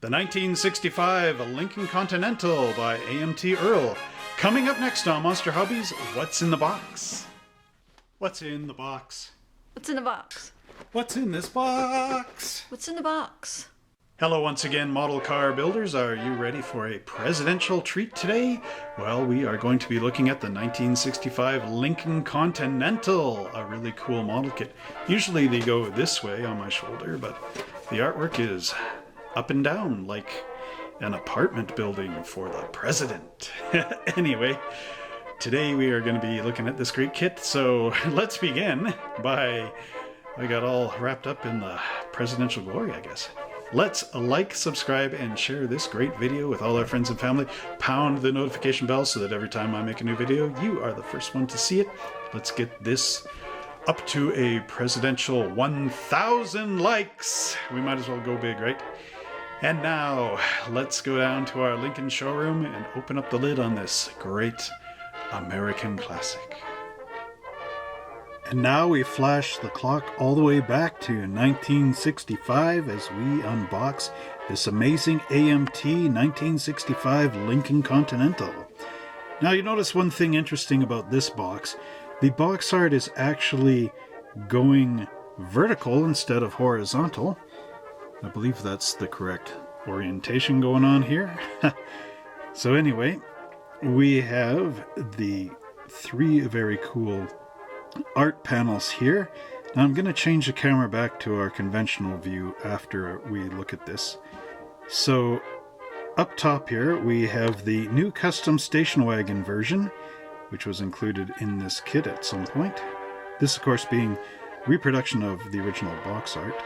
The 1965 Lincoln Continental by AMT Earl. Coming up next on Monster Hobbies, what's in the box? What's in the box? What's in the box? What's in this box? What's in the box? Hello once again, model car builders. Are you ready for a presidential treat today? Well, we are going to be looking at the 1965 Lincoln Continental, a really cool model kit. Usually they go this way on my shoulder, but the artwork is up and down like an apartment building for the president. Anyway, today we are going to be looking at this great kit, so let's begin by... I got all wrapped up in the presidential glory, I guess. Let's like, subscribe, and share this great video with all our friends and family. Pound the notification bell so that every time I make a new video, you are the first one to see it. Let's get this up to a presidential 1,000 likes. We might as well go big, right? And now, let's go down to our Lincoln showroom and open up the lid on this great American classic. And now we flash the clock all the way back to 1965 as we unbox this amazing AMT 1965 Lincoln Continental. Now you notice one thing interesting about this box. The box art is actually going vertical instead of horizontal. I believe that's the correct orientation going on here. So anyway, we have the three very cool art panels here. Now I'm going to change the camera back to our conventional view after we look at this. So up top here we have the new custom station wagon version, which was included in this kit at some point. This of course being reproduction of the original box art.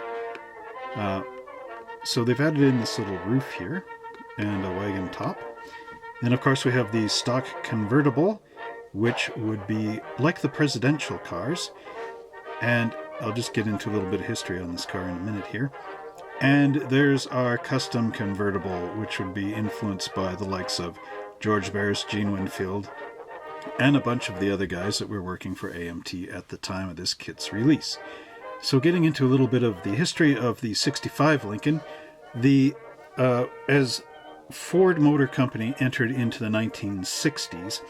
So they've added in this little roof here and a wagon top. Then of course we have the stock convertible, which would be like the presidential cars. And I'll just get into a little bit of history on this car in a minute here. And there's our custom convertible, which would be influenced by the likes of George Barris, Gene Winfield, and a bunch of the other guys that were working for AMT at the time of this kit's release. So getting into a little bit of the history of the 65 Lincoln, as Ford Motor Company entered into the 1960s,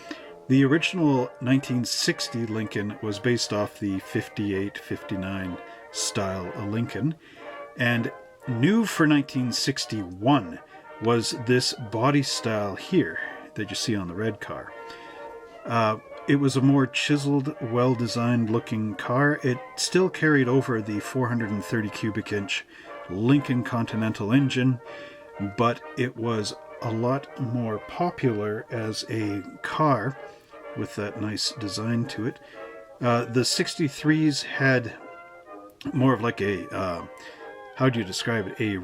the original 1960 Lincoln was based off the 58-59 style Lincoln, and new for 1961 was this body style here that you see on the red car. It was a more chiseled, well-designed looking car. It still carried over the 430 cubic inch Lincoln Continental engine, but it was a lot more popular as a car with that nice design to it. The 63s had more of like a, how do you describe it? A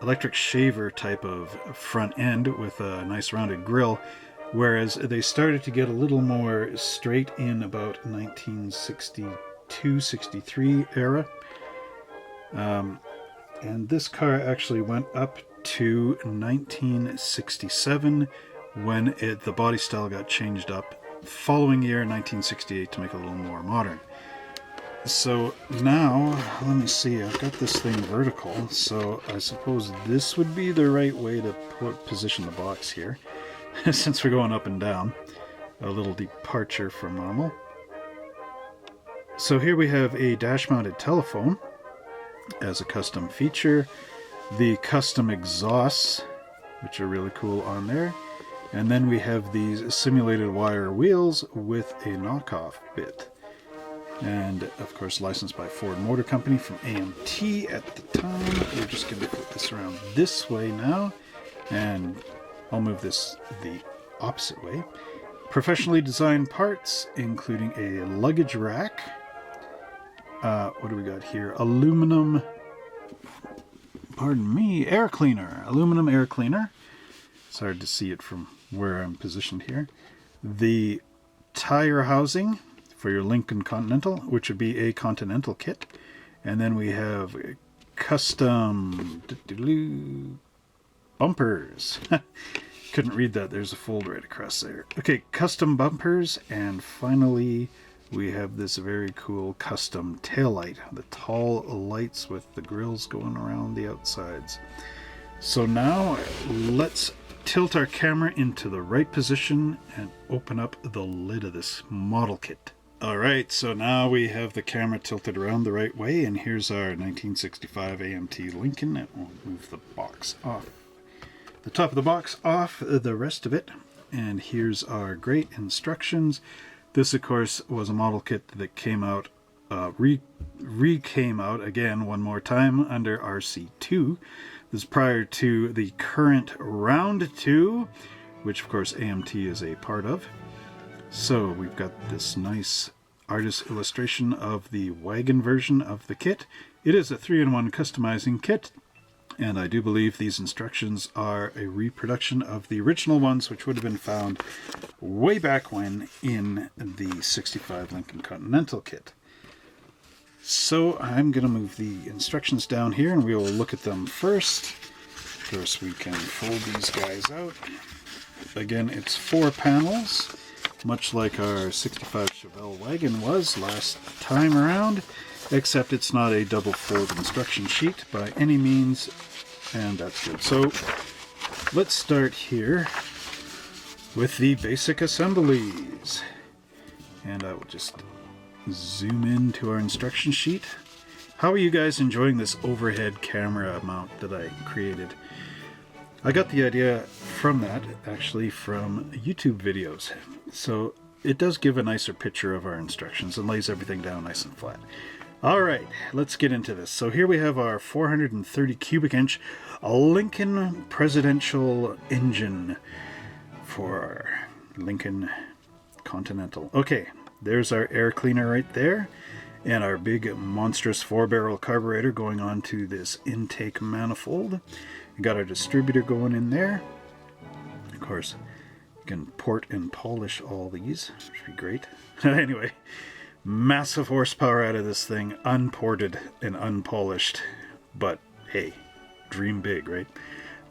electric shaver type of front end with a nice rounded grille, whereas they started to get a little more straight in about 1962-63 era. And this car actually went up to 1967 when the body style got changed up. Following year, 1968, to make it a little more modern. So now, let me see, I've got this thing vertical, so I suppose this would be the right way to position the box here. Since we're going up and down, a little departure from normal. So here we have a dash-mounted telephone as a custom feature, the custom exhausts, which are really cool on there, and then we have these simulated wire wheels with a knockoff bit. And of course licensed by Ford Motor Company from AMT at the time. We're just going to put this around this way now, and I'll move this the opposite way. Professionally designed parts, including a luggage rack. What do we got here? Aluminum, air cleaner. Aluminum air cleaner. It's hard to see it from where I'm positioned here. The tire housing for your Lincoln Continental, which would be a Continental kit. And then we have custom bumpers. Couldn't read that. There's a fold right across there. Okay, custom bumpers, and finally we have this very cool custom tail light. The tall lights with the grills going around the outsides. So now let's tilt our camera into the right position and open up the lid of this model kit. Alright, so now we have the camera tilted around the right way, and here's our 1965 AMT Lincoln. And we'll move the box off. The top of the box off, the rest of it. And here's our great instructions. This, of course, was a model kit that came out, came out again one more time under RC2. This is prior to the current round 2, which of course AMT is a part of. So we've got this nice artist illustration of the Wagon version of the kit. It is a 3-in-1 customizing kit, and I do believe these instructions are a reproduction of the original ones, which would have been found way back when in the 65 Lincoln Continental kit. So I'm going to move the instructions down here and we will look at them first. Of course, we can fold these guys out. Again, it's 4 panels, much like our 65 Chevelle Wagon was last time around, except it's not a double fold instruction sheet by any means, and that's good. So let's start here with the basic assemblies. And I will just zoom into our instruction sheet. How are you guys enjoying this overhead camera mount that I created? I got the idea from that, actually, from YouTube videos. So it does give a nicer picture of our instructions and lays everything down nice and flat. Alright, let's get into this. So here we have our 430 cubic inch Lincoln Presidential engine for our Lincoln Continental. Okay, there's our air cleaner right there, and our big monstrous 4-barrel carburetor going on to this intake manifold. We got our distributor going in there. Of course, you can port and polish all these, which would be great. Anyway, massive horsepower out of this thing, unported and unpolished, but hey, dream big, right?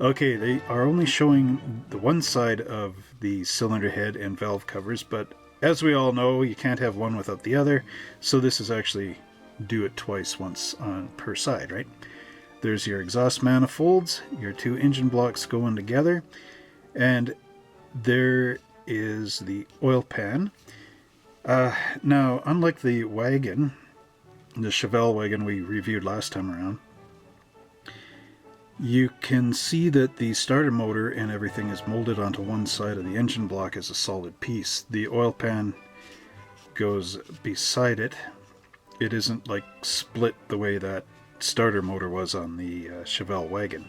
Okay, they are only showing the one side of the cylinder head and valve covers, but as we all know, you can't have one without the other, so this is actually do it twice, once on per side, right? There's your exhaust manifolds, your 2 engine blocks going together, and there is the oil pan. Now, unlike the Wagon, the Chevelle Wagon we reviewed last time around, you can see that the starter motor and everything is molded onto one side of the engine block as a solid piece. The oil pan goes beside it. It isn't like split the way that starter motor was on the Chevelle Wagon.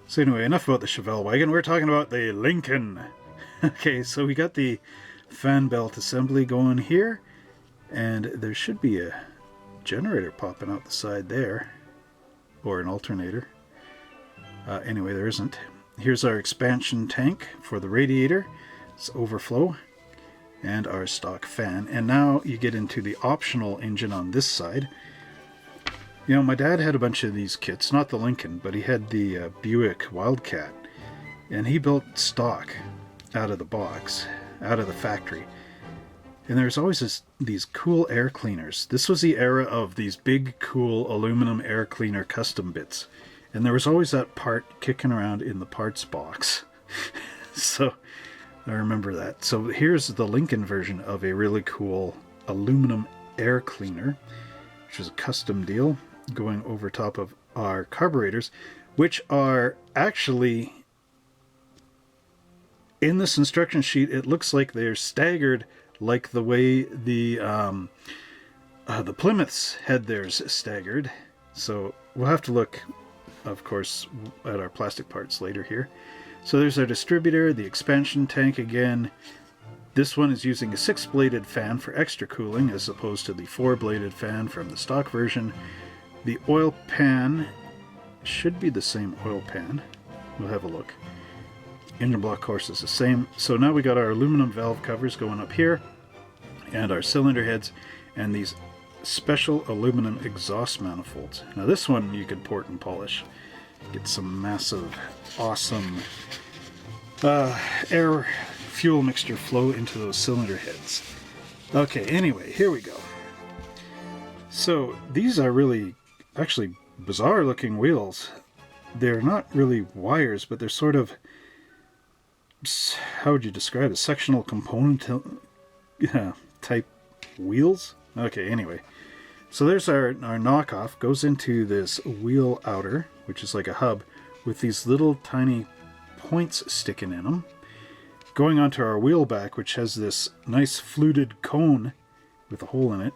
So anyway, enough about the Chevelle Wagon. We're talking about the Lincoln. Okay, so we got the fan belt assembly going here, and there should be a generator popping out the side there, or an alternator. Anyway, there isn't. Here's our expansion tank for the radiator. It's overflow. And our stock fan. And now you get into the optional engine on this side. You know, my dad had a bunch of these kits. Not the Lincoln, but he had the Buick Wildcat. And he built stock out of the box, out of the factory. And there's always these cool air cleaners. This was the era of these big, cool aluminum air cleaner custom bits. And there was always that part kicking around in the parts box. So I remember that. So here's the Lincoln version of a really cool aluminum air cleaner, which is a custom deal going over top of our carburetors, which are actually, in this instruction sheet, it looks like they're staggered like the way the Plymouths had theirs staggered. So we'll have to look, of course, at our plastic parts later here. So there's our distributor, the expansion tank again. This one is using a 6-bladed fan for extra cooling as opposed to the 4-bladed fan from the stock version. The oil pan should be the same oil pan. We'll have a look. Engine block, of course, is the same. So now we got our aluminum valve covers going up here, and our cylinder heads, and these special aluminum exhaust manifolds. Now this one you can port and polish. Get some massive, awesome air fuel mixture flow into those cylinder heads. Okay, anyway, here we go. So these are really actually bizarre looking wheels. They're not really wires, but they're sort of, how would you describe it? Sectional component type wheels? Okay, anyway. So there's our knockoff, goes into this wheel outer, which is like a hub, with these little tiny points sticking in them. Going onto our wheel back, which has this nice fluted cone with a hole in it.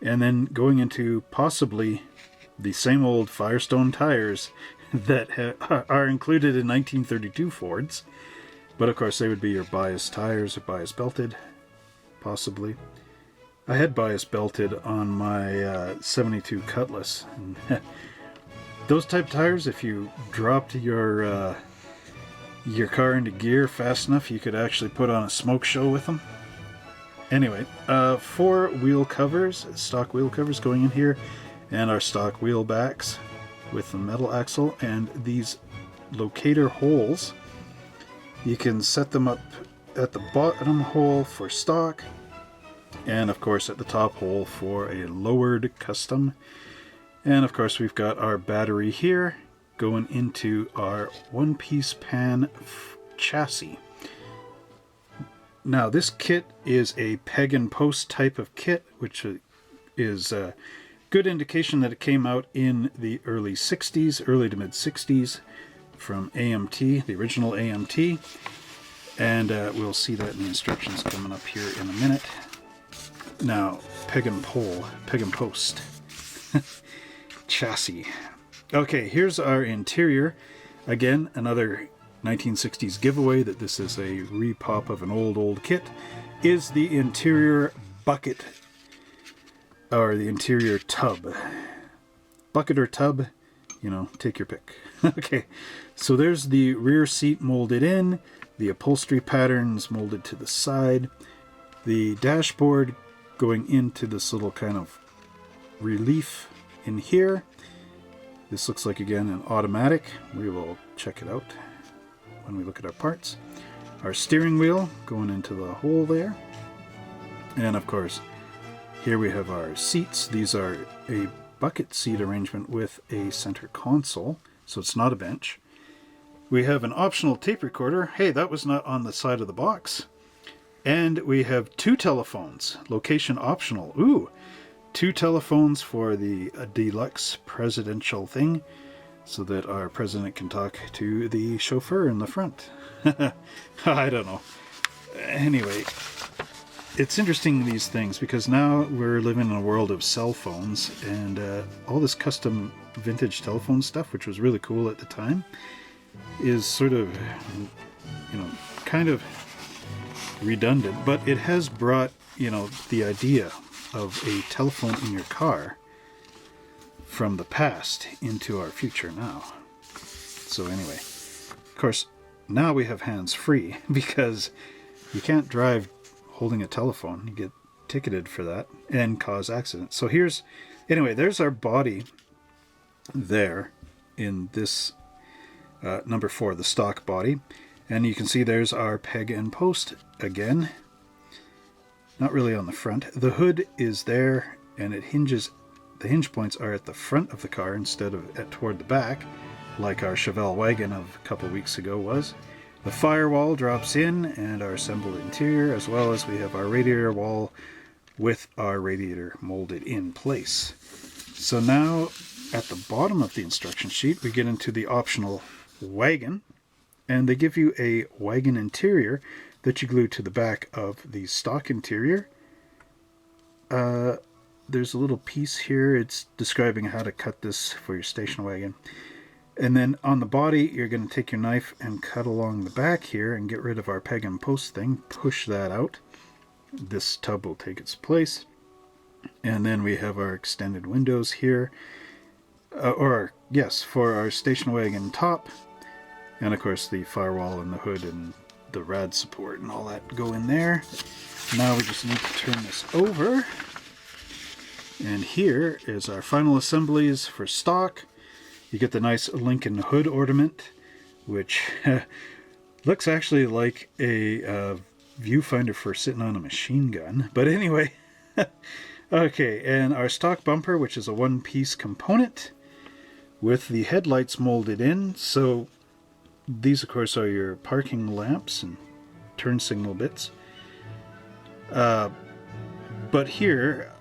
And then going into possibly the same old Firestone tires that are included in 1932 Fords. But of course they would be your bias tires or bias belted, possibly. I had bias belted on my 72 Cutlass. Those type of tires, if you dropped your car into gear fast enough, you could actually put on a smoke show with them. Anyway, 4 wheel covers, stock wheel covers going in here, and our stock wheel backs with the metal axle, and these locator holes. You can set them up at the bottom hole for stock, and of course at the top hole for a lowered custom. And of course we've got our battery here going into our one-piece pan chassis. Now this kit is a peg and post type of kit, which is a good indication that it came out in the early 60s, early to mid 60s from AMT, the original AMT. And we'll see that in the instructions coming up here in a minute. Now, peg and post chassis. Okay, here's our interior. Again, another 1960s giveaway that this is a repop of an old kit, is the interior bucket, or the interior tub. Bucket or tub, you know, take your pick. Okay, so there's the rear seat molded in, the upholstery patterns molded to the side, the dashboard going into this little kind of relief in here. This looks like, again, an automatic. We will check it out when we look at our parts. Our steering wheel going into the hole there. And of course, here we have our seats. These are a bucket seat arrangement with a center console, so it's not a bench. We have an optional tape recorder. Hey, that was not on the side of the box. And we have 2 telephones, location optional. Ooh, 2 telephones for the deluxe presidential thing, so that our president can talk to the chauffeur in the front. I don't know. Anyway, it's interesting, these things, because now we're living in a world of cell phones, and all this custom vintage telephone stuff, which was really cool at the time, is sort of, you know, kind of redundant. But it has brought, you know, the idea of a telephone in your car from the past into our future now. So anyway, of course, now we have hands-free, because you can't drive holding a telephone. You get ticketed for that and cause accidents. So anyway, there's our body there in this number 4, the stock body. And you can see there's our peg and post again. Not really on the front. The hood is there, and it hinges. The hinge points are at the front of the car instead of toward the back, like our Chevelle Wagon of a couple weeks ago was. The firewall drops in, and our assembled interior, as well as we have our radiator wall with our radiator molded in place. So now, at the bottom of the instruction sheet, we get into the optional wagon, and they give you a wagon interior that you glue to the back of the stock interior. There's a little piece here. It's describing how to cut this for your station wagon. And then on the body, you're going to take your knife and cut along the back here and get rid of our peg and post thing. Push that out. This tub will take its place. And then we have our extended windows here. For our station wagon top. And of course the firewall and the hood and the rad support and all that go in there. Now we just need to turn this over. And here is our final assemblies for stock. You get the nice Lincoln hood ornament, which looks actually like a viewfinder for sitting on a machine gun. But anyway, okay, and our stock bumper, which is a one-piece component with the headlights molded in. So these, of course, are your parking lamps and turn signal bits. But here,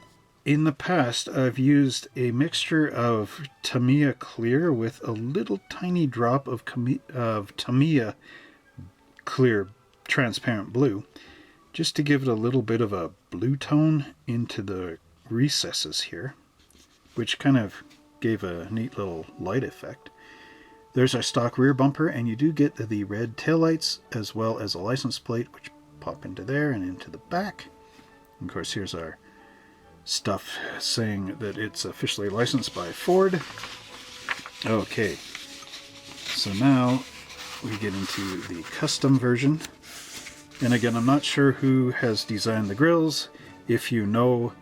in the past, I've used a mixture of Tamiya clear with a little tiny drop of Tamiya clear transparent blue, just to give it a little bit of a blue tone into the recesses here, which kind of gave a neat little light effect. There's our stock rear bumper, and you do get the red taillights as well as a license plate, which pop into there and into the back. And of course, here's our stuff saying that it's officially licensed by Ford. Okay, so now we get into the custom version. And again, I'm not sure who has designed the grills. If you know,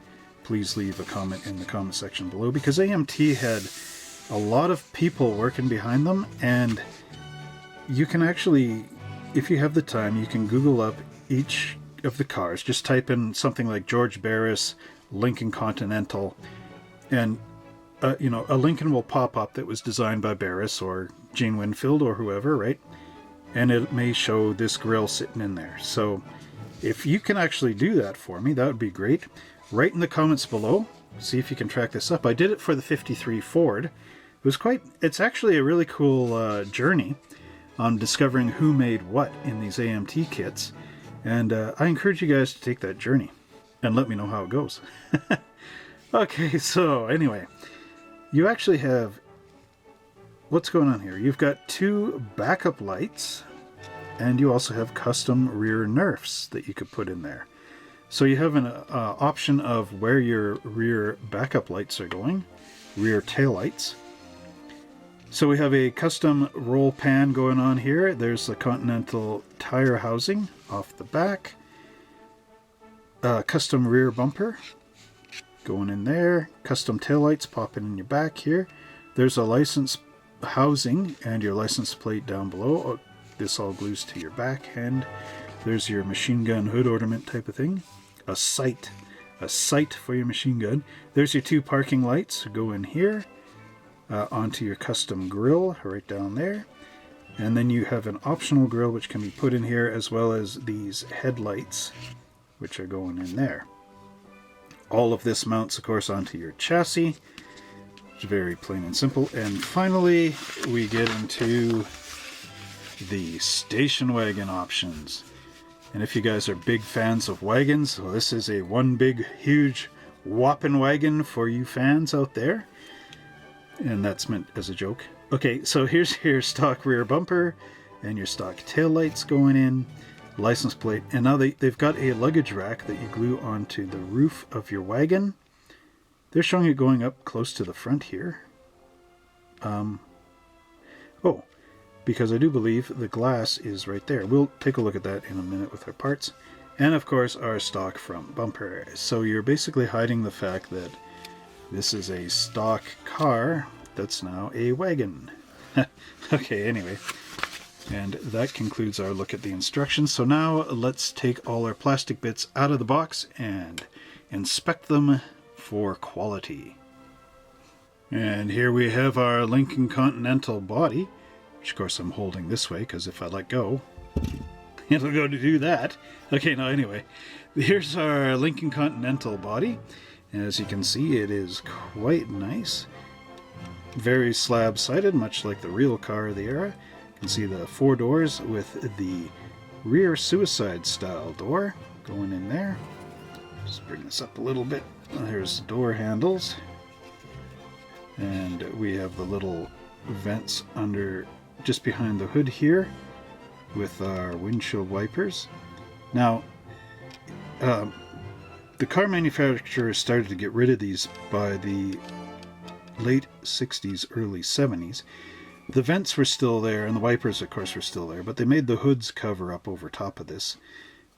please leave a comment in the comment section below, because AMT had a lot of people working behind them, and you can actually, if you have the time, you can Google up each of the cars. Just type in something like George Barris, Lincoln Continental, and you know, a Lincoln will pop up that was designed by Barris or Gene Winfield or whoever, right? And it may show this grille sitting in there. So if you can actually do that for me, that would be great. Write in the comments below, see if you can track this up. I did it for the 53 Ford. It's actually a really cool journey on discovering who made what in these AMT kits. And I encourage you guys to take that journey and let me know how it goes. Okay, so anyway, you actually have, what's going on here? You've got two backup lights, and you also have custom rear nerfs that you could put in there. So you have an option of where your rear backup lights are going, rear tail lights. So we have a custom roll pan going on here. There's the Continental tire housing off the back. Custom rear bumper going in there. Custom taillights popping in your back here. There's a license housing and your license plate down below. This all glues to your back, and there's your machine gun hood ornament type of thing. A sight for your machine gun. There's your two parking lights. Go in here. Onto your custom grille right down there, and then you have an optional grille which can be put in here, as well as these headlights which are going in there. All of this mounts, of course, onto your chassis. It's very plain and simple. And finally we get into the station wagon options. And if you guys are big fans of wagons, well, this is a one big huge whopping wagon for you fans out there. And that's meant as a joke. Okay, so here's your stock rear bumper and your stock tail lights going in, license plate, and now they've got a luggage rack that you glue onto the roof of your wagon. They're showing it going up close to the front here. Oh, because I do believe the glass is right there. We'll take a look at that in a minute with our parts. And of course our stock front bumper. So you're basically hiding the fact that this is a stock car that's now a wagon. Okay, anyway. And that concludes our look at the instructions. So now let's take all our plastic bits out of the box and inspect them for quality. And here we have our Lincoln Continental body, which of course I'm holding this way because if I let go, it'll go to do that. Okay, now anyway, here's our Lincoln Continental body. As you can see, it is quite nice. Very slab-sided, much like the real car of the era. You can see the 4 doors with the rear suicide style door going in there. Just bring this up a little bit. There's the door handles. And we have the little vents under, just behind the hood here, with our windshield wipers. Now, the car manufacturers started to get rid of these by the late 60s, early 70s. The vents were still there, and the wipers, of course, were still there, but they made the hoods cover up over top of this.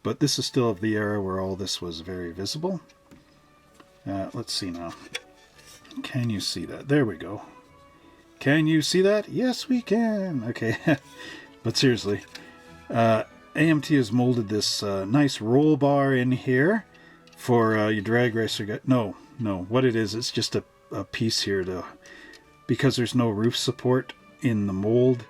But this is still of the era where all this was very visible. Let's see now. Can you see that? There we go. Can you see that? Yes, we can. Okay. But seriously. AMT has molded this nice roll bar in here for your drag racer. No, what it is, it's just a piece here because there's no roof support in the mold.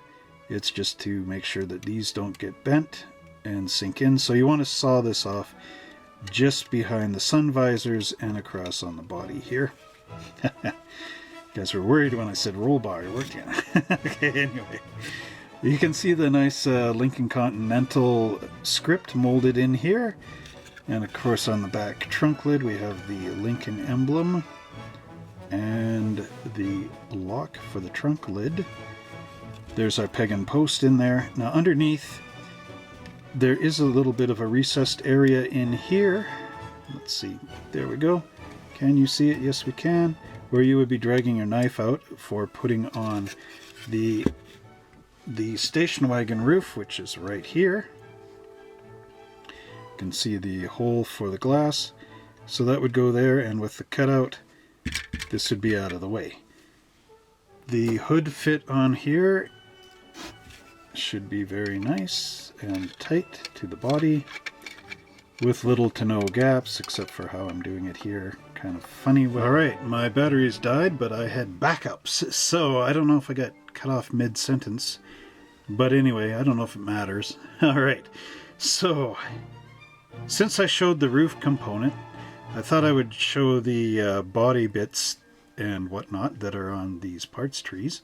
It's just to make sure that these don't get bent and sink in. So you want to saw this off just behind the sun visors and across on the body here. You guys were worried when I said roll bar, weren't you? Okay, anyway. You can see the nice Lincoln Continental script molded in here. And of course on the back trunk lid we have the Lincoln emblem and the lock for the trunk lid. There's our peg and post in there. Now underneath there is a little bit of a recessed area in here. Let's see, there we go. Can you see it? Yes we can. Where you would be dragging your knife out for putting on the station wagon roof, which is right here. You can see the hole for the glass. So that would go there, and with the cutout, this would be out of the way. The hood fit on here should be very nice and tight to the body with little to no gaps, except for how I'm doing it here. Kind of funny. Alright, my batteries died, but I had backups, so I don't know if I got cut off mid-sentence. But anyway, I don't know if it matters. Alright, so since I showed the roof component, I thought I would show the body bits and whatnot that are on these parts trees.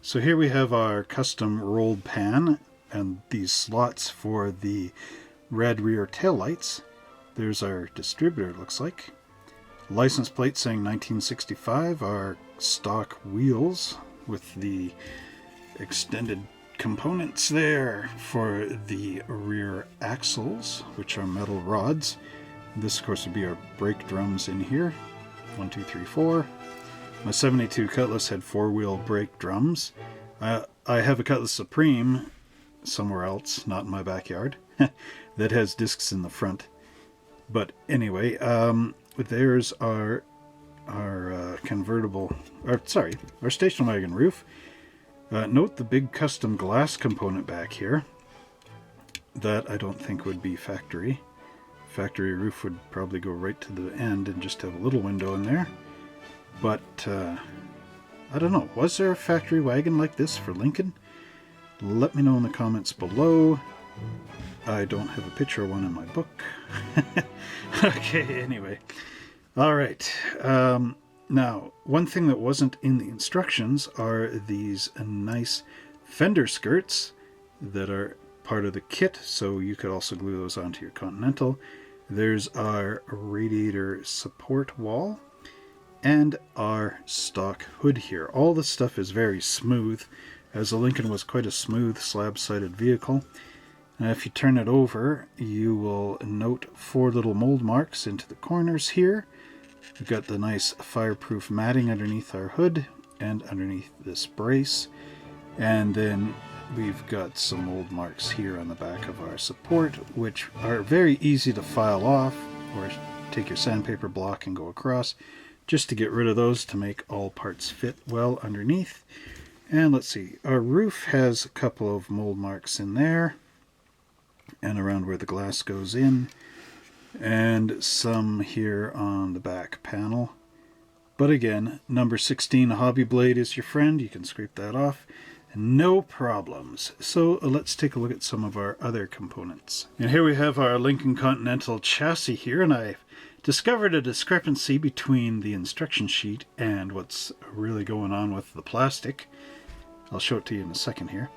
So here we have our custom rolled pan and these slots for the red rear taillights. There's our distributor, it looks like. License plate saying 1965, our stock wheels with the extended components there for the rear axles, which are metal rods. This of course would be our brake drums in here. 1, 2, 3, 4. My 72 Cutlass had 4-wheel brake drums. I have a Cutlass Supreme somewhere else, not in my backyard, that has discs in the front. But anyway, there's our convertible, our station wagon roof. Note the big custom glass component back here. That I don't think would be factory. Factory roof would probably go right to the end and just have a little window in there. But I don't know, was there a factory wagon like this for Lincoln? Let me know in the comments below. I don't have a picture of one in my book. Okay, anyway. Alright, now, one thing that wasn't in the instructions are these nice fender skirts that are part of the kit, so you could also glue those onto your Continental. There's our radiator support wall and our stock hood here. All this stuff is very smooth, as the Lincoln was quite a smooth slab-sided vehicle. Now, if you turn it over, you will note 4 little mold marks into the corners here. We've got the nice fireproof matting underneath our hood and underneath this brace. And then we've got some mold marks here on the back of our support, which are very easy to file off, or take your sandpaper block and go across, just to get rid of those to make all parts fit well underneath. And let's see, our roof has a couple of mold marks in there and around where the glass goes in, and some here on the back panel. But again, number 16 hobby blade is your friend. You can scrape that off. No problems. So let's take a look at some of our other components. And here we have our Lincoln Continental chassis here, and I've discovered a discrepancy between the instruction sheet and what's really going on with the plastic. I'll show it to you in a second here.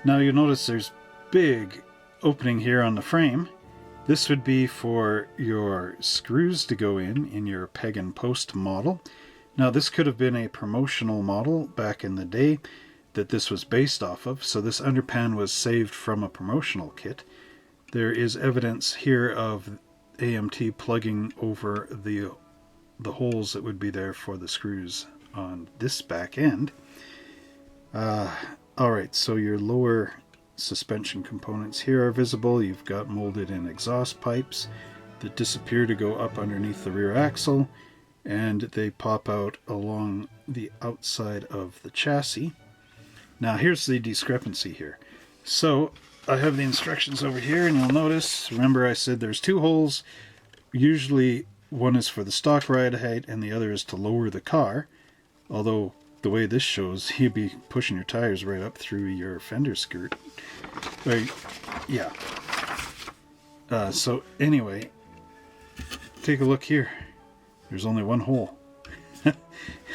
Now you'll notice there's big opening here on the frame. This would be for your screws to go in your peg and post model. Now this could have been a promotional model back in the day that this was based off of, so this underpan was saved from a promotional kit. There is evidence here of AMT plugging over the holes that would be there for the screws on this back end. Alright, so your lower suspension components here are visible. You've got molded in exhaust pipes that disappear to go up underneath the rear axle, and they pop out along the outside of the chassis. Now here's the discrepancy here. So I have the instructions over here, and you'll notice, remember I said there's 2 holes. Usually one is for the stock ride height and the other is to lower the car. Although the way this shows, you'd be pushing your tires right up through your fender skirt. Right, yeah. So anyway, take a look here. There's only 1 hole.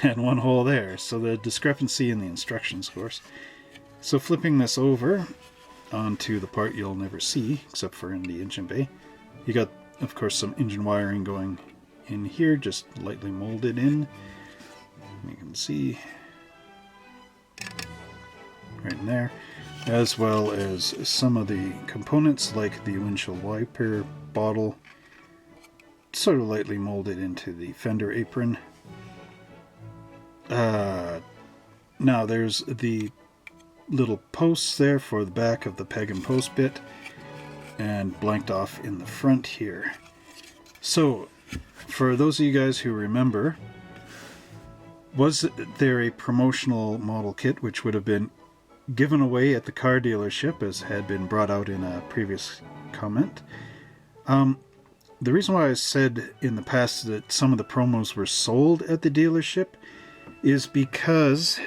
And 1 hole there. So the discrepancy in the instructions, of course. So flipping this over onto the part you'll never see, except for in the engine bay, you got, of course, some engine wiring going in here, just lightly molded in. You can see right in there, as well as some of the components like the windshield wiper bottle, sort of lightly molded into the fender apron. Now there's the little posts there for the back of the peg and post bit, and blanked off in the front here. So for those of you guys who remember, was there a promotional model kit which would have been given away at the car dealership, as had been brought out in a previous comment? The reason why I said in the past that some of the promos were sold at the dealership is because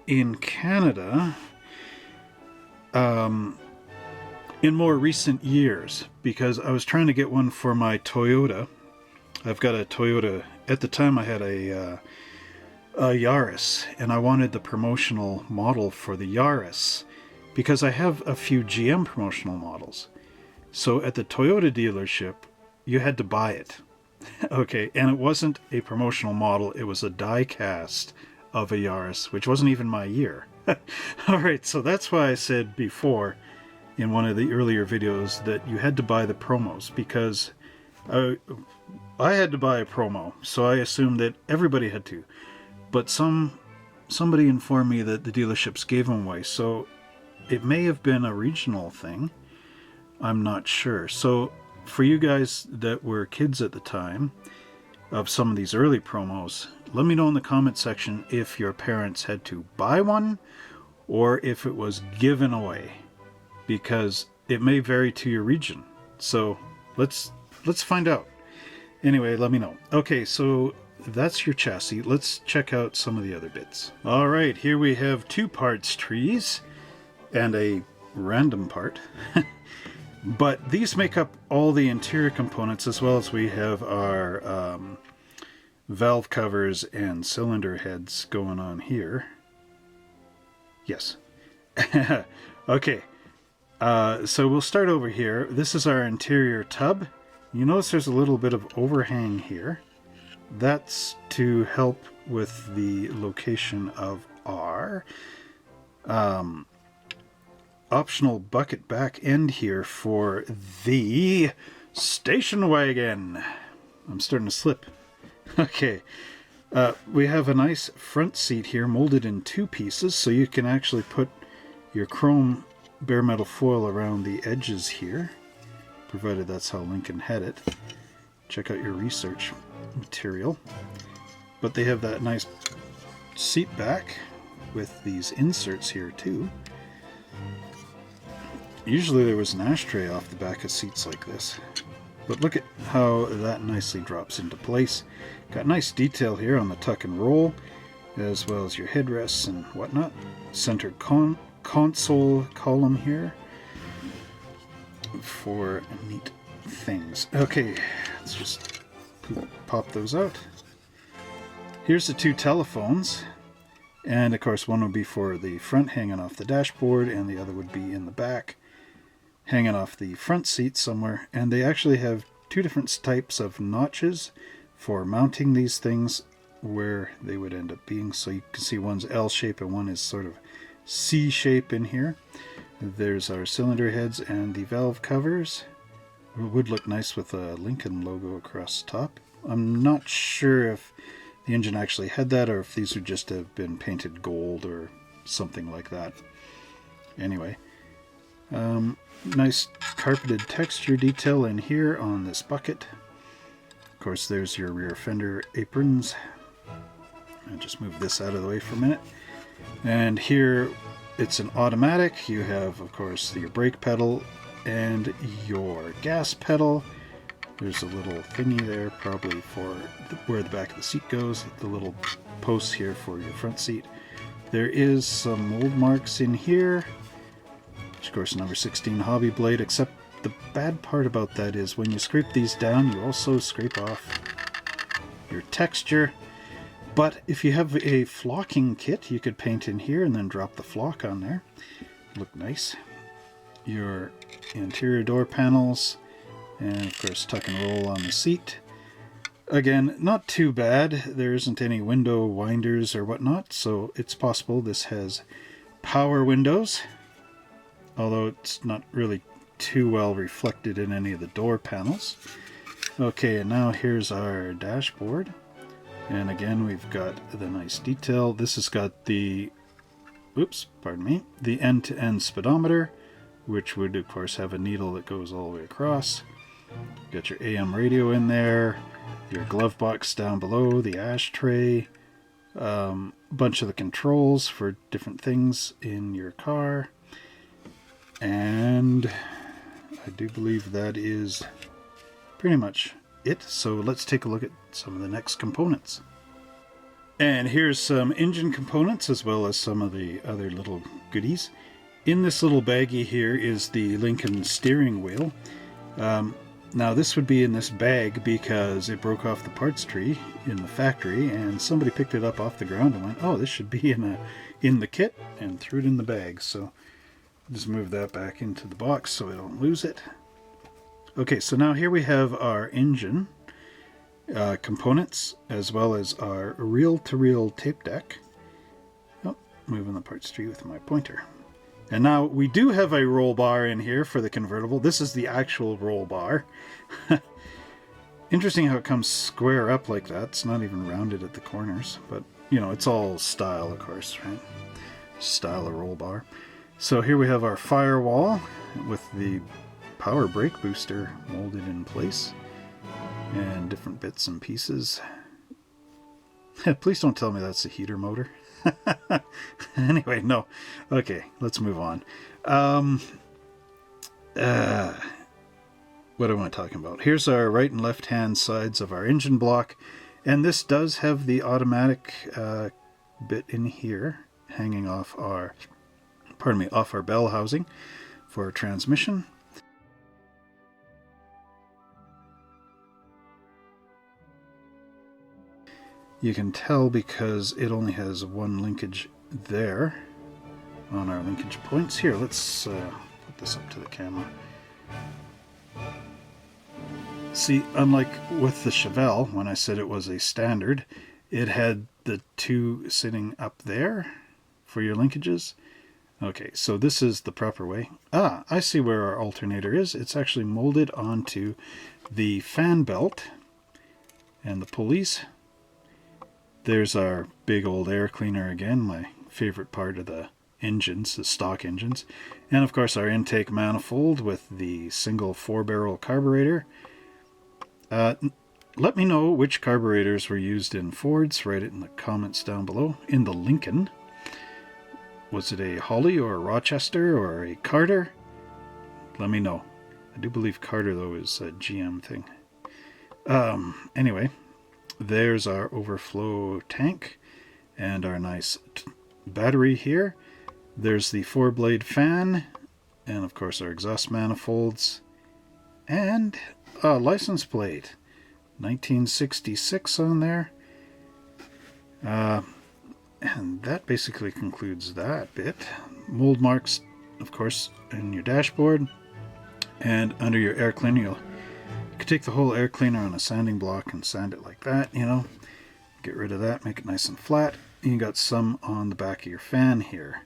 in Canada, in more recent years, because I was trying to get one for my Toyota. I've got a Toyota. At the time I had a Yaris, and I wanted the promotional model for the Yaris because I have a few GM promotional models. So at the Toyota dealership, you had to buy it. Okay, and it wasn't a promotional model, it was a die cast of a Yaris, which wasn't even my year. Alright, so that's why I said before in one of the earlier videos that you had to buy the promos, because I had to buy a promo, so I assumed that everybody had to. But somebody informed me that the dealerships gave them away, so it may have been a regional thing. I'm not sure. So for you guys that were kids at the time of some of these early promos, let me know in the comment section if your parents had to buy one or if it was given away, because it may vary to your region. So let's find out. Anyway, let me know. Okay, so that's your chassis. Let's check out some of the other bits. All right, here we have 2 parts trees and a random part. But these make up all the interior components, as well as we have our valve covers and cylinder heads going on here. Yes. Okay. So we'll start over here. This is our interior tub. You notice there's a little bit of overhang here. That's to help with the location of our optional bucket back end here for the station wagon. I'm starting to slip. Okay. We have a nice front seat here molded in 2 pieces, so you can actually put your chrome bare metal foil around the edges here, provided that's how Lincoln had it. Check out your research material. But they have that nice seat back with these inserts here too. Usually there was an ashtray off the back of seats like this, but look at how that nicely drops into place. Got nice detail here on the tuck and roll, as well as your headrests and whatnot. Centered console column here for neat things. Okay, let's just pop those out. Here's the 2 telephones, and of course one would be for the front hanging off the dashboard, and the other would be in the back hanging off the front seat somewhere. And they actually have 2 different types of notches for mounting these things where they would end up being. So you can see one's L shape and one is sort of C shape in here. There's our cylinder heads and the valve covers. It would look nice with a Lincoln logo across the top. I'm not sure if the engine actually had that or if these would just have been painted gold or something like that. Anyway, nice carpeted texture detail in here on this bucket. Of course, there's your rear fender aprons. I'll just move this out of the way for a minute. And here it's an automatic. You have, of course, your brake pedal and your gas pedal. There's a little thingy there, probably for where the back of the seat goes, the little posts here for your front seat. There is some mold marks in here, which of course number 16 hobby blade, except the bad part about that is when you scrape these down, you also scrape off your texture. But if you have a flocking kit, you could paint in here and then drop the flock on there. Look nice. Your interior door panels, and of course tuck and roll on the seat. Again, not too bad. There isn't any window winders or whatnot, so it's possible this has power windows, although it's not really too well reflected in any of the door panels. Okay, and now here's our dashboard. And again, we've got the nice detail. This has got the, the end-to-end speedometer, which would of course have a needle that goes all the way across. Got your AM radio in there, your glove box down below, the ashtray, bunch of the controls for different things in your car, and I do believe that is pretty much it. So let's take a look at some of the next components. And here's some engine components as well as some of the other little goodies. In this little baggie here is the Lincoln steering wheel. Now this would be in this bag because it broke off the parts tree in the factory and somebody picked it up off the ground and went, oh, this should be in the kit, and threw it in the bag. So just move that back into the box so I don't lose it. Okay, so now here we have our engine components as well as our reel-to-reel tape deck. Oh, moving the parts tree with my pointer. And now we do have a roll bar in here for the convertible. This is the actual roll bar. Interesting how it comes square up like that. It's not even rounded at the corners, but you know, it's all style, of course, right? Style of roll bar. So here we have our firewall with the power brake booster molded in place and different bits and pieces. Please don't tell me that's a heater motor. Anyway, no. Okay, let's move on. What am I talking about? Here's our right and left hand sides of our engine block, and this does have the automatic bit in here hanging off our, off our bell housing for transmission. You can tell because it only has one linkage there on our linkage points. Here, let's put this up to the camera. See, unlike with the Chevelle, when I said it was a standard, it had the two sitting up there for your linkages. Okay, so this is the proper way. Ah, I see where our alternator is. It's actually molded onto the fan belt and the pulleys. There's our big old air cleaner again, my favorite part of the engines, the stock engines. And of course our intake manifold with the single 4-barrel carburetor. Let me know which carburetors were used in Fords. Write it in the comments down below. In the Lincoln, was it a Holly or a Rochester or a Carter? Let me know. I do believe Carter, though, is a GM thing. Anyway. There's our overflow tank and our nice battery here. There's the 4-blade fan and of course our exhaust manifolds and a license plate. 1966 on there. And that basically concludes that bit. Mold marks, of course, in your dashboard and under your air cleaner. You could take the whole air cleaner on a sanding block and sand it like that, you know. Get rid of that, make it nice and flat. And you got some on the back of your fan here.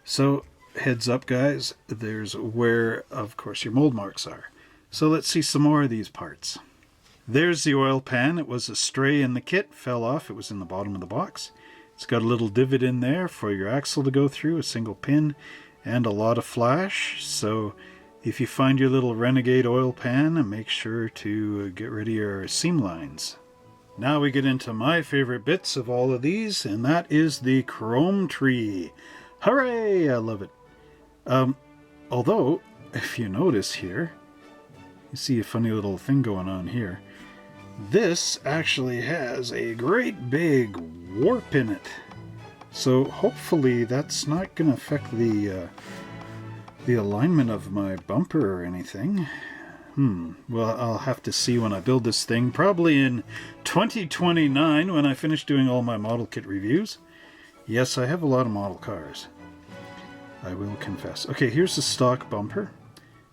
So, heads up guys, there's where, of course, your mold marks are. So let's see some more of these parts. There's the oil pan. It was a stray in the kit, fell off. It was in the bottom of the box. It's got a little divot in there for your axle to go through, a single pin, and a lot of flash. So if you find your little Renegade oil pan, make sure to get rid of your seam lines. Now we get into my favorite bits of all of these, and that is the chrome tree. Hooray! I love it. Although, if you notice here, you see a funny little thing going on here. This actually has a great big warp in it. So hopefully that's not going to affect the alignment of my bumper or anything. Well, I'll have to see when I build this thing, probably in 2029 when I finish doing all my model kit reviews. Yes, I have a lot of model cars, I will confess. Okay, here's the stock bumper.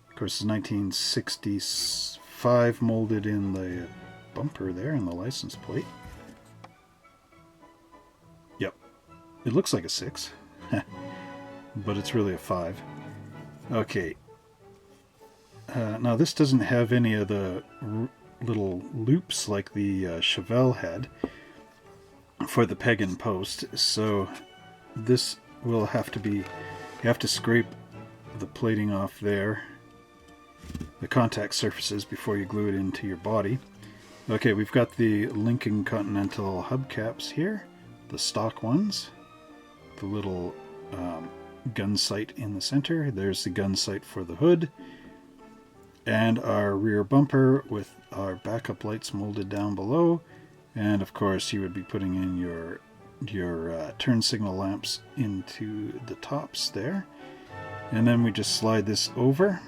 Of course, it's 1965 molded in the bumper there in the license plate. Yep, it looks like a 6, but it's really a 5. Okay. Now this doesn't have any of the little loops like the Chevelle had for the peg and post, so this will have to be, you have to scrape the plating off there, the contact surfaces, before you glue it into your body. Okay, we've got the Lincoln Continental hubcaps here, the stock ones, the little gun sight in the center. There's the gun sight for the hood, and our rear bumper with our backup lights molded down below. And of course you would be putting in your turn signal lamps into the tops there. And then we just slide this over.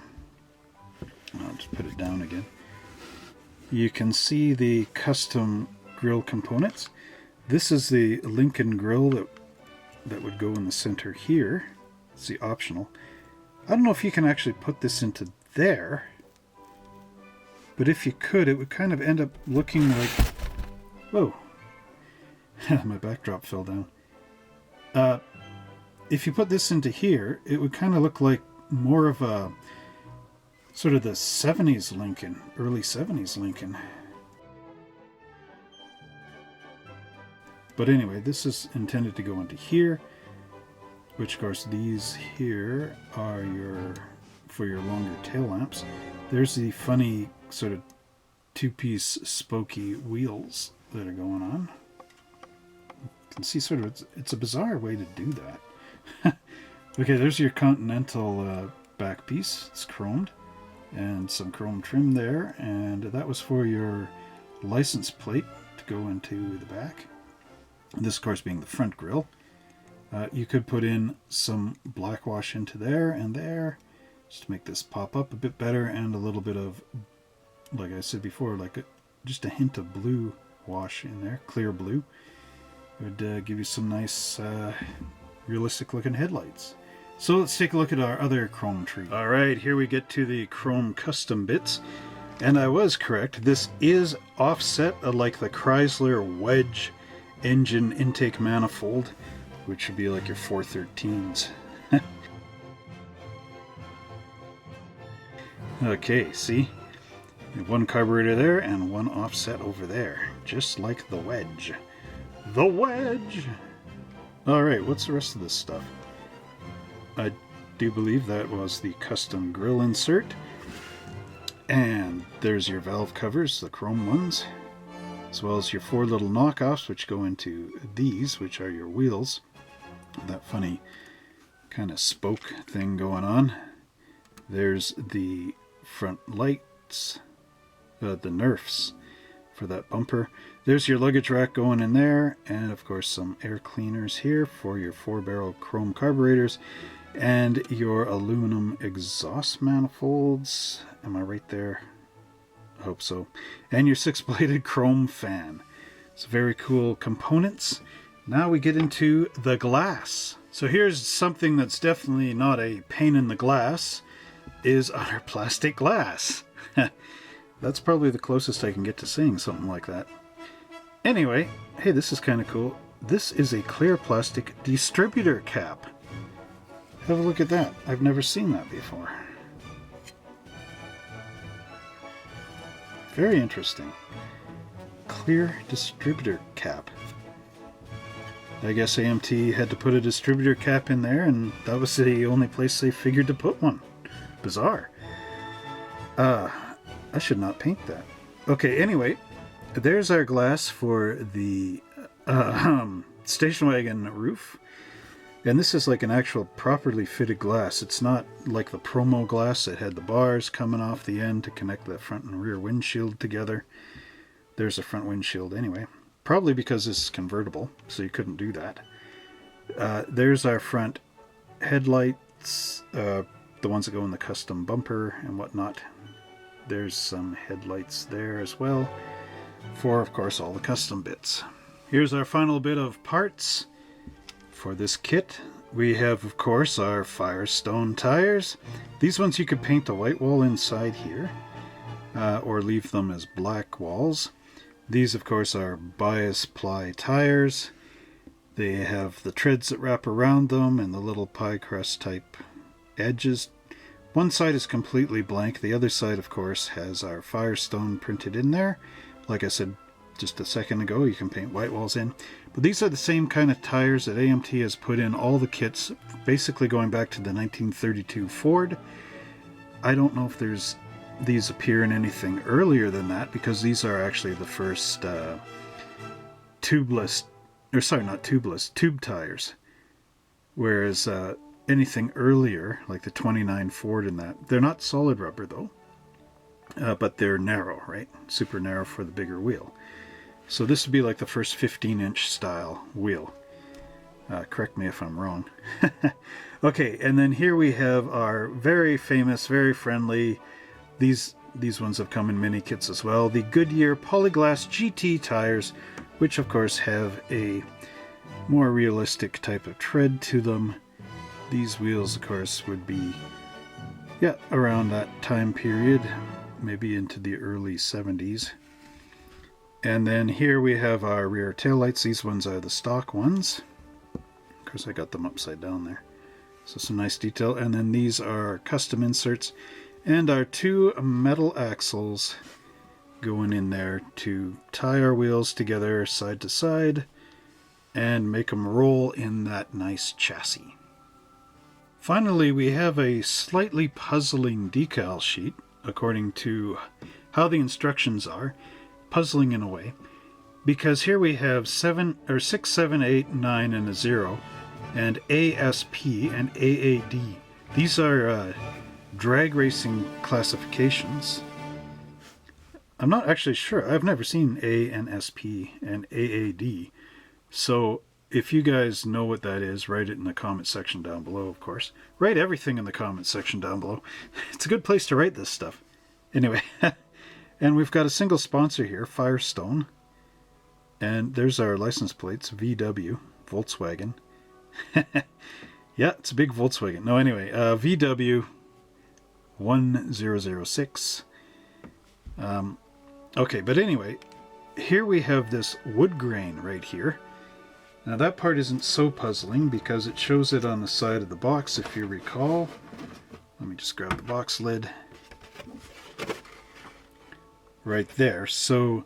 I'll just put it down again. You can see the custom grille components. This is the Lincoln grille that would go in the center here. It's the optional. I don't know if you can actually put this into there, but if you could, it would kind of end up looking like... Whoa. My backdrop fell down. If you put this into here, it would kind of look like more of a sort of the 70s Lincoln, early 70s Lincoln. But anyway, this is intended to go into here, which of course these here are for your longer tail lamps. There's the funny sort of two-piece spokey wheels that are going on. You can see sort of it's a bizarre way to do that. Okay, there's your Continental back piece. It's chromed, and some chrome trim there, and that was for your license plate to go into the back. This, of course, being the front grille. You could put in some black wash into there and there, just to make this pop up a bit better, and a little bit of, like I said before, like just a hint of blue wash in there, clear blue. It would give you some nice realistic looking headlights. So let's take a look at our other chrome tree. Alright, here we get to the chrome custom bits, and I was correct. This is offset like the Chrysler Wedge engine intake manifold, which would be like your 413s. Okay, see? One carburetor there and one offset over there, just like the Wedge. The Wedge! Alright, what's the rest of this stuff? I do believe that was the custom grille insert. And there's your valve covers, the chrome ones, as well as your 4 little knockoffs, which go into these, which are your wheels. That funny kind of spoke thing going on. There's the front lights, the Nerfs for that bumper. There's your luggage rack going in there, and of course some air cleaners here for your 4-barrel chrome carburetors, and your aluminum exhaust manifolds. Am I right there? I hope so. And your 6-bladed chrome fan. It's very cool components. Now we get into the glass. So here's something that's definitely not a pain in the glass, is our plastic glass. That's probably the closest I can get to saying something like that. Anyway, hey, this is kind of cool. This is a clear plastic distributor cap. Have a look at that. I've never seen that before. Very interesting. Clear distributor cap. I guess AMT had to put a distributor cap in there, and that was the only place they figured to put one. Bizarre. I should not paint that. Okay, anyway, there's our glass for the station wagon roof. And this is like an actual properly fitted glass. It's not like the promo glass that had the bars coming off the end to connect the front and rear windshield together. There's a front windshield anyway. Probably because this is convertible, so you couldn't do that. There's our front headlights, the ones that go in the custom bumper and whatnot. There's some headlights there as well, for of course all the custom bits. Here's our final bit of parts for this kit. We have of course our Firestone tires. These ones you could paint the white wall inside here, or leave them as black walls. These of course are bias ply tires. They have the treads that wrap around them and the little pie crust type edges. One side is completely blank. The other side, of course, has our Firestone printed in there. Like I said just a second ago, you can paint white walls in. But these are the same kind of tires that AMT has put in all the kits, basically going back to the 1932 Ford. I don't know if these appear in anything earlier than that, because these are actually the first tube tires. Whereas anything earlier, like the 29 Ford and that, they're not solid rubber though, but they're narrow, right? Super narrow for the bigger wheel. So this would be like the first 15-inch style wheel. Correct me if I'm wrong. Okay, and then here we have our very famous, very friendly, these ones have come in mini kits as well, the Goodyear Polyglass GT tires, which of course have a more realistic type of tread to them. These wheels of course would be, yeah, around that time period, maybe into the early 70s. And then here we have our rear taillights. These ones are the stock ones. Of course I got them upside down there. So some nice detail. And then these are custom inserts and our two metal axles going in there to tie our wheels together side to side and make them roll in that nice chassis. Finally, we have a slightly puzzling decal sheet according to how the instructions are. Puzzling in a way, because here we have 6, 7, 8, 9 and a 0, and ASP and AAD. These are drag racing classifications. I'm not actually sure. I've never seen A and SP and AAD. So if you guys know what that is, write it in the comment section down below, of course. Write everything in the comment section down below. It's a good place to write this stuff. Anyway. And we've got a single sponsor here, Firestone. And there's our license plates, VW, Volkswagen. Yeah, it's a big Volkswagen. No, anyway, VW 1006. Okay, but anyway, here we have this wood grain right here. Now that part isn't so puzzling because it shows it on the side of the box, if you recall. Let me just grab the box lid. Right there. So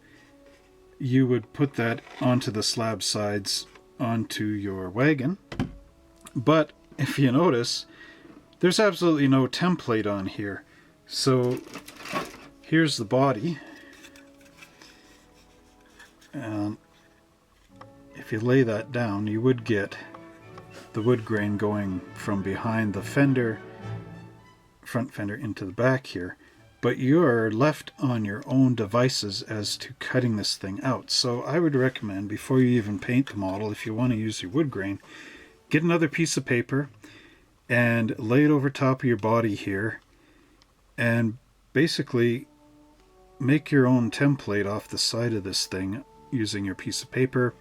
you would put that onto the slab sides onto your wagon. But if you notice, there's absolutely no template on here. So here's the body. And if you lay that down, you would get the wood grain going from behind the fender, front fender, into the back here. But you're left on your own devices as to cutting this thing out. So I would recommend, before you even paint the model, if you want to use your wood grain, get another piece of paper and lay it over top of your body here and basically make your own template off the side of this thing using your piece of paper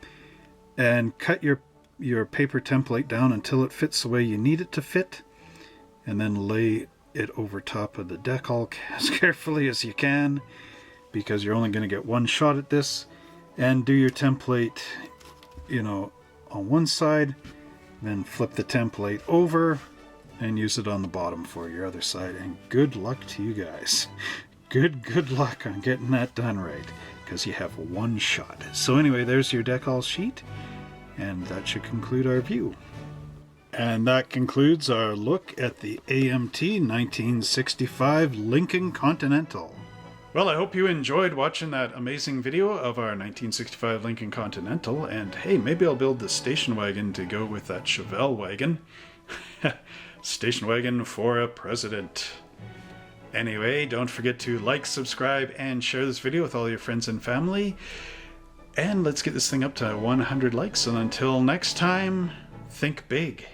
and cut your paper template down until it fits the way you need it to fit, and then lay it over top of the decal as carefully as you can, because you're only going to get one shot at this, and do your template, you know, on one side, then flip the template over and use it on the bottom for your other side. And good luck to you guys. Good luck on getting that done right, because you have one shot. So anyway, there's your decal sheet, and that should conclude our view. And that concludes our look at the AMT 1965 Lincoln Continental. Well, I hope you enjoyed watching that amazing video of our 1965 Lincoln Continental, and hey, maybe I'll build the station wagon to go with that Chevelle wagon. Station wagon for a president. Anyway, don't forget to like, subscribe, and share this video with all your friends and family. And let's get this thing up to 100 likes, and until next time, think big.